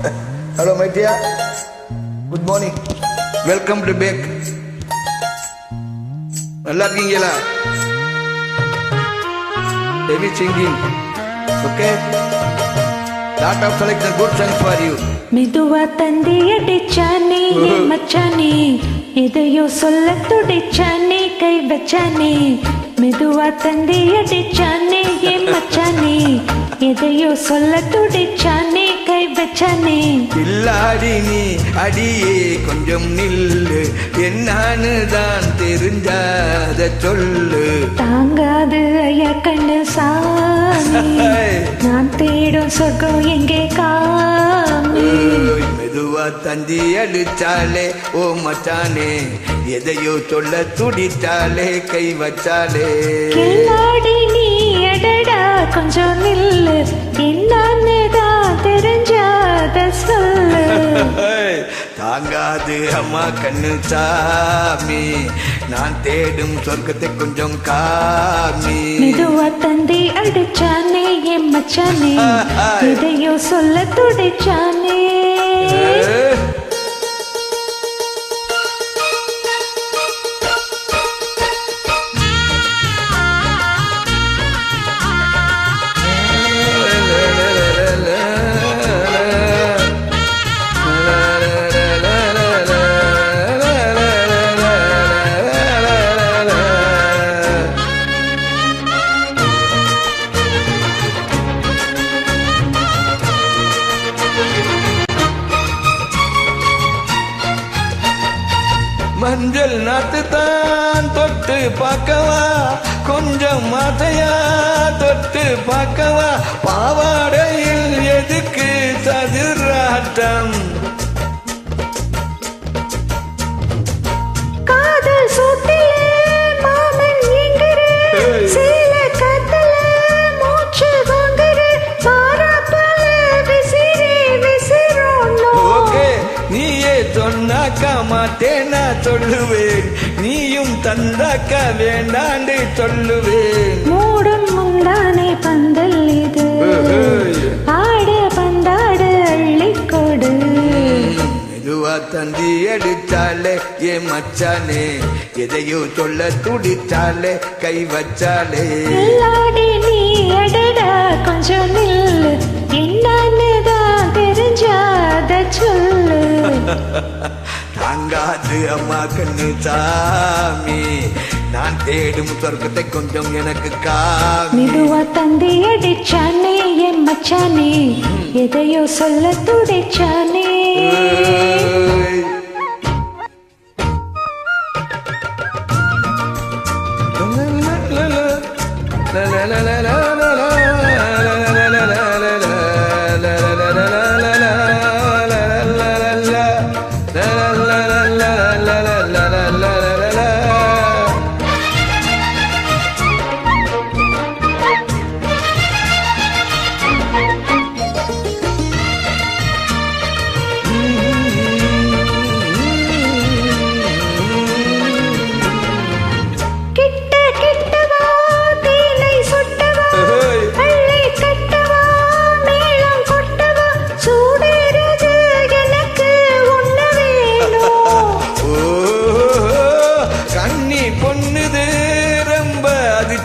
Hello, my dear. Good morning. Welcome to back. நல்லா இருக்கீங்களா? Heavy singing. Okay. Lot of selection good songs for you. மெதுவா தந்தி அடிச்சானே என் மச்சானே, எதையோ சொல்ல துடிச்சானே, கை வச்சானே. மெதுவா தந்தி அடிச்சானே என் மச்சானே, எதையோ சொல்ல துடிச்சானே, கை வச்சானே. இல்லாடி நீ அடியே கொஞ்சம் நில்லு, என்னான்னு தான் தெரிஞ்சாத சொல்லு. தாங்காது ஐயா கண்ணு சாமி, நான் தேடும் சொர்க்கம் எங்கே காமி. மெதுவா தந்தி அடிச்சாலே ஓ மச்சானே, எதையோ சொல்ல துடிச்சாலே, கை வச்சாலே. கில்லாடி நீ அடடா கொஞ்சம் நில்லு, என்னன்னு தான் தெரிஞ்சாத சொல்லு. தாங்காது அம்மா கண்ணு சாமி, நான் தேடும் சொர்க்கத்தை கொஞ்சம் காமி. மெதுவா தந்தி அடிச்சானே என் மச்சானே, எதையோ சொல்ல துடிச்சானே. மஞ்சள் நாத்து தான் தொட்டு பார்க்கவா, கொஞ்சம் மாத்தையா தொட்டு பார்க்கவா. பாவாடையில் எதுக்கு சதுராட்டம்? காதல் சூட்டிலே மாமன் எங்கரே, சீல கத்தல மூச்சு வாங்கரே, பாராப்பல விசிறி விசிறோனோ. ஓகே, நீயே சொன்னாக்கா மாட்டேனா சொல்லுவேன், நீயும் தந்தாக்கா வேண்டாண்டு சொல்லுவேன். மூடும் முந்தானே பந்தல் இது, ஆடு பந்தாடு அள்ளிக்கொடு. மெதுவா தந்தி அடிச்சாலே ஏ மச்சானே, எதையோ சொல்ல துடிச்சாலே, கை வச்சாலே. எல்லாடி நீ அடடா கொஞ்சம் நில்லு, என்னன்னு தான் தெரிஞ்சாத சொல்லு. தாங்காது அம்மா கண்ணு சாமி, நான் தேடும் சொர்க்கத்தை கொஞ்சம் எனக்கு காமி. மெதுவா தந்தி அடிச்சானே என் மச்சானே, எதையோ சொல்ல துடிச்சானே.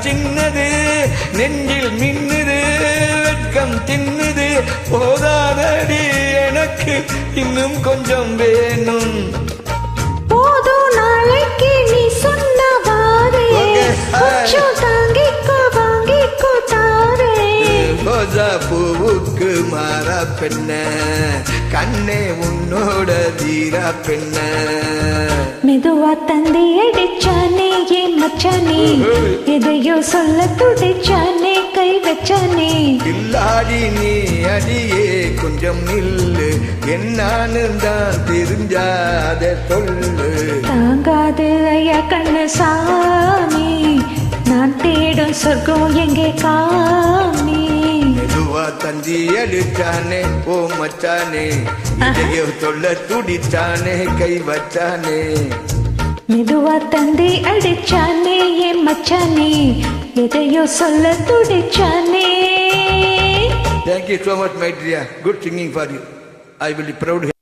சின்னது நெஞ்சில் மின்னுது, வெட்கம் தின்னுது, போதாதடி எனக்கு இன்னும் கொஞ்சம் வேணும். போதும் நாளைக்கு நீ சொன்னவாறே, கொஞ்சம் தாங்கிக்கோ வாங்கிக்கோ தாரே. ரோஜா பூவுக்கு மாறா பெண்ண, கண்ணே உன்னோட தீரா பெண்ண. மெதுவா தந்தி அடிச்சானே என் மச்சானே, எதையோ சொல்ல துடிச்சானே, கை வச்சானே. இல்லாடி நீ அடியே கொஞ்சம் நில்லு, என்னான்னு தான் தெரிஞ்சாத சொல்லு. தாங்காது ஐயா கண்ணு சாமி, நான் தேடும் சொர்க்கம் எங்கே காமி. மெதுவா தந்தி அடிச்சானே ஓ மச்சானே, இதையோ சொல்ல துடிச்சானே, கை வச்சானே. மெதுவா தந்தி அடிச்சானே என் மச்சானே, எதையோ சொல்ல துடிச்சானே. Thank you so much, my dear. Good singing for you. I will proud